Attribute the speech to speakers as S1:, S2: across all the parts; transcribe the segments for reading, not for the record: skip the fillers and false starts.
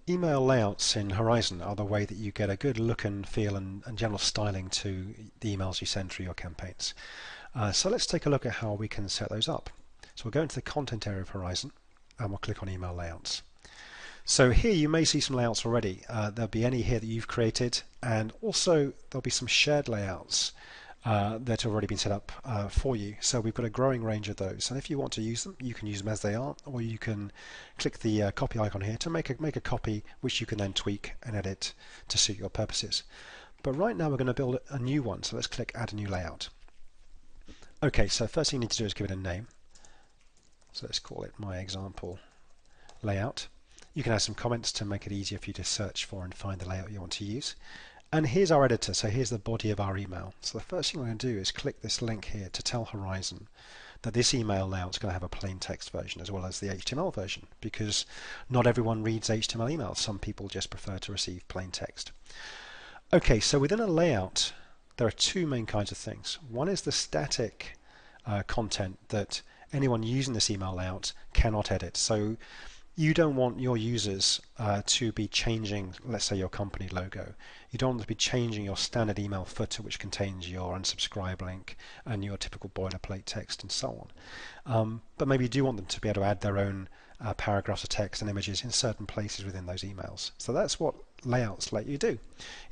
S1: Email layouts in Horizon are the way that you get a good look and feel and general styling to the emails you send through your campaigns. So let's take a look at how we can set those up. So we'll go into the content area of Horizon and we'll click on email layouts. So here you may see some layouts already. There'll be any here that you've created, and also there'll be some shared layouts that have already been set up for you. So we've got a growing range of those, and if you want to use them, you can use them as they are, or you can click the copy icon here to make a copy which you can then tweak and edit to suit your purposes. But right now we're going to build a new one, so let's click add a new layout. Okay, so first thing you need to do is give it a name. So let's call it my example layout. You can add some comments to make it easier for you to search for and find the layout you want to use. And here's our editor, so here's the body of our email. So the first thing we're going to do is click this link here to tell Horizon that this email layout is going to have a plain text version as well as the HTML version, because not everyone reads HTML emails. Some people just prefer to receive plain text. Okay, so within a layout there are two main kinds of things. One is the static content that anyone using this email layout cannot edit. So you don't want your users to be changing, let's say, your company logo. You don't want to be changing your standard email footer, which contains your unsubscribe link and your typical boilerplate text and so on. But maybe you do want them to be able to add their own paragraphs of text and images in certain places within those emails. So that's what layouts let you do,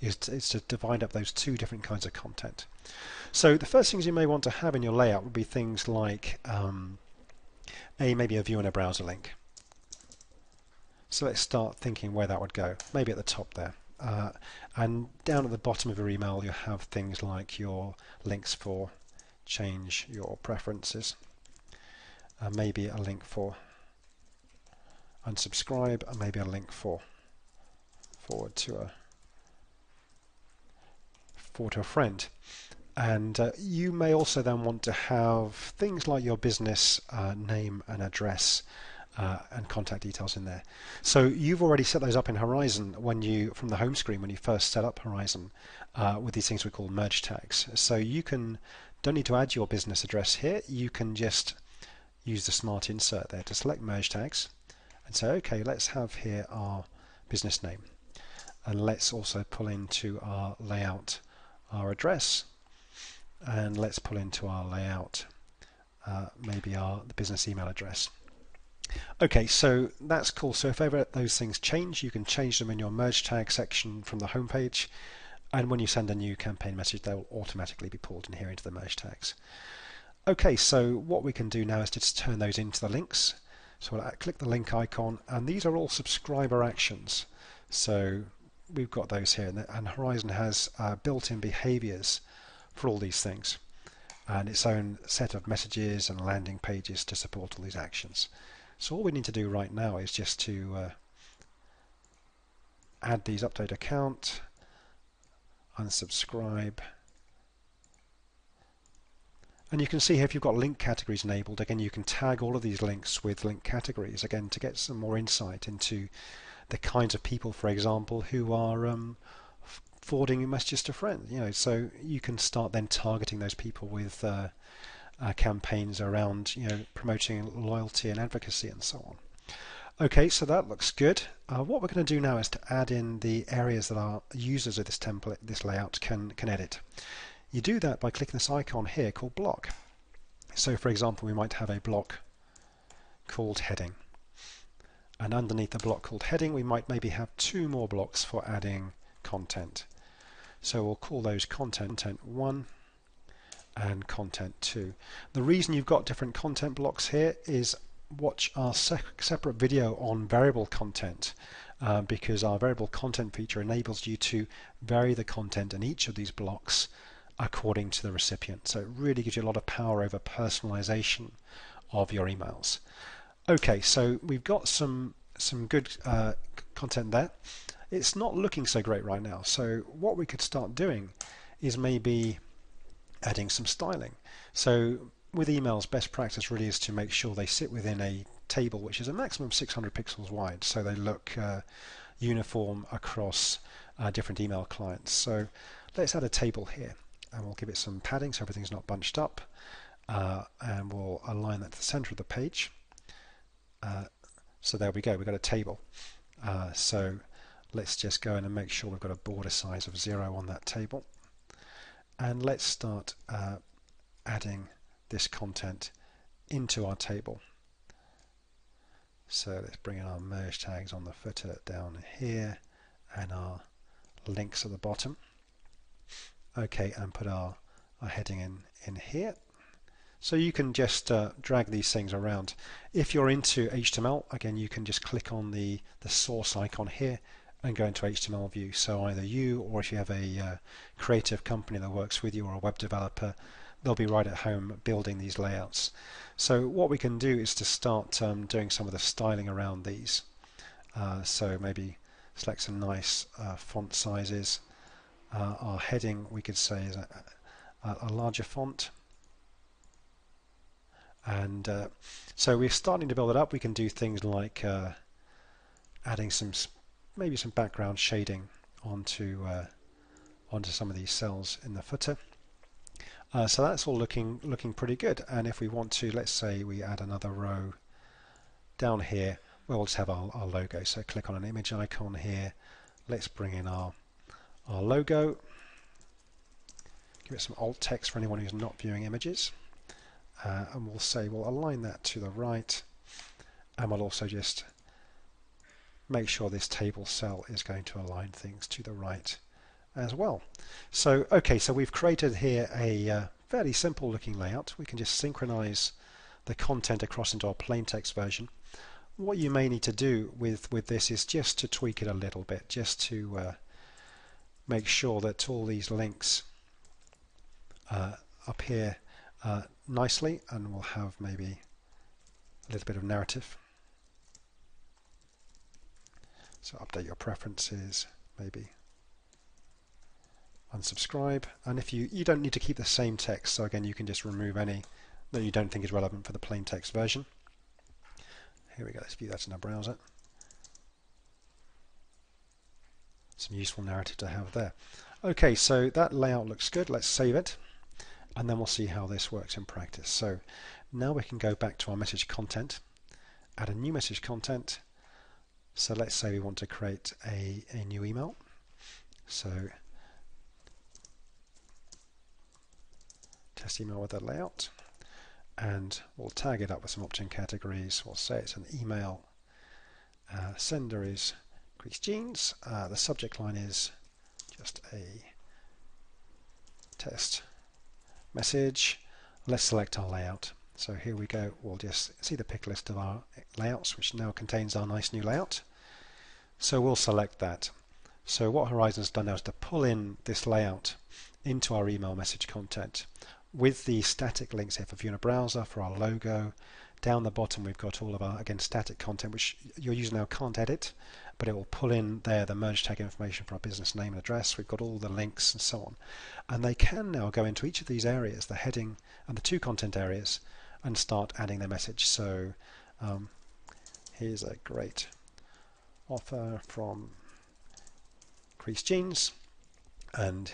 S1: is to divide up those two different kinds of content. So the first things you may want to have in your layout would be things like maybe a view and a browser link. So let's start thinking where that would go. Maybe at the top there. And down at the bottom of your email you'll have things like your links for change your preferences. Maybe a link for unsubscribe, and maybe a link for forward to a friend. And you may also then want to have things like your business name and address and contact details in there. So you've already set those up in Horizon when from the home screen when you first set up Horizon with these things we call merge tags. So you don't need to add your business address here. You can just use the smart insert there to select merge tags and say, okay, let's have here our business name, and let's also pull into our layout our address, and let's pull into our layout maybe the business email address. Okay, so that's cool. So if ever those things change, you can change them in your merge tag section from the home page, and when you send a new campaign message they'll automatically be pulled in here into the merge tags. Okay, so what we can do now is just turn those into the links. So I'll click the link icon, and these are all subscriber actions. So we've got those here, and Horizon has built-in behaviors for all these things and its own set of messages and landing pages to support all these actions. So all we need to do right now is just to add these: update account, unsubscribe, and you can see here if you've got link categories enabled, again you can tag all of these links with link categories, again to get some more insight into the kinds of people, for example, who are forwarding messages to friends. So you can start then targeting those people with campaigns around promoting loyalty and advocacy and so on. Okay, so that looks good. What we're going to do now is to add in the areas that our users of this template, this layout, can edit. You do that by clicking this icon here called block. So for example, we might have a block called heading, and underneath the block called heading we might maybe have two more blocks for adding content. So we'll call those content 1 and content 2. The reason you've got different content blocks here is watch our separate video on variable content, because our variable content feature enables you to vary the content in each of these blocks according to the recipient. So it really gives you a lot of power over personalization of your emails. Okay, so we've got some good content there. It's not looking so great right now, so what we could start doing is maybe adding some styling. So with emails, best practice really is to make sure they sit within a table which is a maximum of 600 pixels wide, so they look uniform across different email clients. So let's add a table here, and we'll give it some padding so everything's not bunched up, and we'll align that to the center of the page. So there we go, we've got a table. So let's just go in and make sure we've got a border size of 0 on that table. And let's start adding this content into our table. So let's bring in our merge tags on the footer down here and our links at the bottom. Okay, and put our heading in here. So you can just drag these things around. If you're into HTML, again, you can just click on the source icon here and go into HTML view. So either you, or if you have a creative company that works with you, or a web developer, they'll be right at home building these layouts. So what we can do is to start doing some of the styling around these. So maybe select some nice font sizes. Our heading, we could say, is a larger font. And so we're starting to build it up. We can do things like adding maybe some background shading onto some of these cells in the footer. So that's all looking pretty good. And if we want to, let's say we add another row down here, we'll just have our logo. So click on an image icon here. Let's bring in our logo. Give it some alt text for anyone who's not viewing images. And we'll say we'll align that to the right, and we'll also just make sure this table cell is going to align things to the right as well. So okay, so we've created here a fairly simple looking layout. We can just synchronize the content across into our plain text version. What you may need to do with this is just to tweak it a little bit, just to make sure that all these links appear nicely, and we'll have maybe a little bit of narrative. So update your preferences, maybe unsubscribe, and if you don't need to keep the same text, so again you can just remove any that you don't think is relevant for the plain text version. Here we go, let's view that in our browser. Some useful narrative to have there. Okay, so that layout looks good. Let's save it, and then we'll see how this works in practice. So now we can go back to our message content, add a new message content. So let's say we want to create a new email. So test email with that layout, and we'll tag it up with some opt-in categories. We'll say it's an email. Sender is Grease Jeans. The subject line is just a test message. Let's select our layout. So here we go. We'll just see the pick list of our layouts, which now contains our nice new layout. So we'll select that. So what Horizon's done now is to pull in this layout into our email message content with the static links here for view in a browser, for our logo. Down the bottom we've got all of our, again, static content, which your user now can't edit, but it will pull in there the merge tag information for our business name and address. We've got all the links and so on. And they can now go into each of these areas, the heading and the two content areas, and start adding their message. So here's a great offer from Grease Jeans, and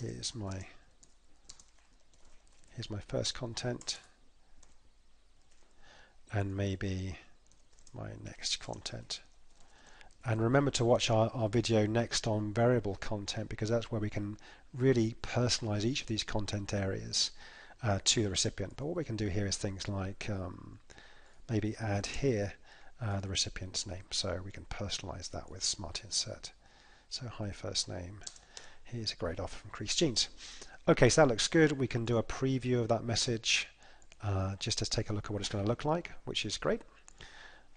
S1: here's my first content, and maybe my next content. And remember to watch our video next on variable content, because that's where we can really personalize each of these content areas to the recipient. But what we can do here is things like maybe add here the recipient's name, so we can personalize that with Smart Insert. So hi first name, here's a great offer from Grease Jeans. Okay, so that looks good. We can do a preview of that message just to take a look at what it's going to look like, which is great.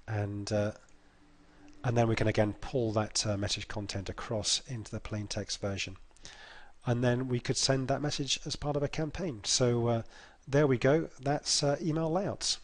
S1: And then we can again pull that message content across into the plain text version. And then we could send that message as part of a campaign. So there we go. That's email layouts.